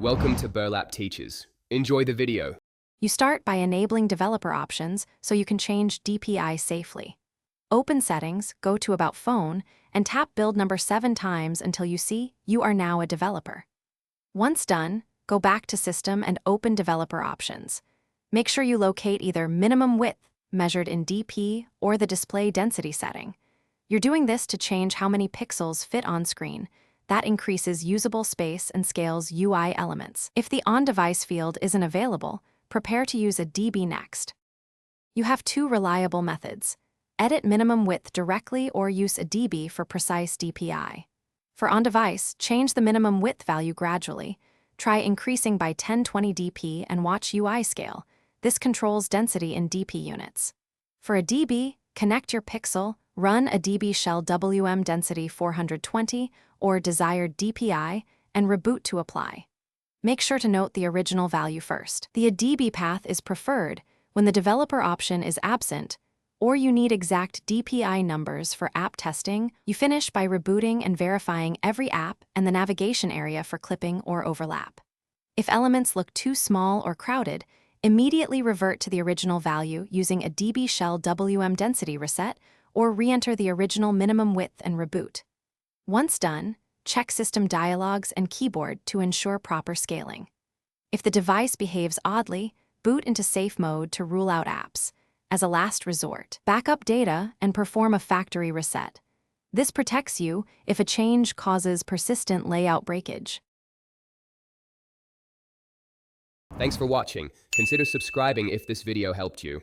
Welcome to Burlap Teachers. Enjoy the video. You start by enabling developer options so you can change DPI safely. Open Settings, go to About Phone, and tap build number 7 times until you see you are now a developer. Once done, go back to System and open Developer Options. Make sure you locate either minimum width, measured in dp, or the display density setting. You're doing this to change how many pixels fit on screen. That increases usable space and scales UI elements. If the on-device field isn't available, prepare to use a DB next. You have two reliable methods: edit minimum width directly or use a DB for precise DPI. For on-device, change the minimum width value gradually. Try increasing by 1020 dp and watch UI scale. This controls density in dp units. For a DB, connect your pixel, run a DB shell WM density 420 or desired DPI, and reboot to apply. Make sure to note the original value first. The DB path is preferred when the developer option is absent or you need exact DPI numbers for app testing. You finish by rebooting and verifying every app and the navigation area for clipping or overlap. If elements look too small or crowded, immediately revert to the original value using a DB shell WM density reset or re-enter the original minimum width and reboot. Once done, check system dialogues and keyboard to ensure proper scaling. If the device behaves oddly, boot into safe mode to rule out apps. As a last resort, backup data and perform a factory reset. This protects you if a change causes persistent layout breakage. Thanks for watching. Consider subscribing if this video helped you.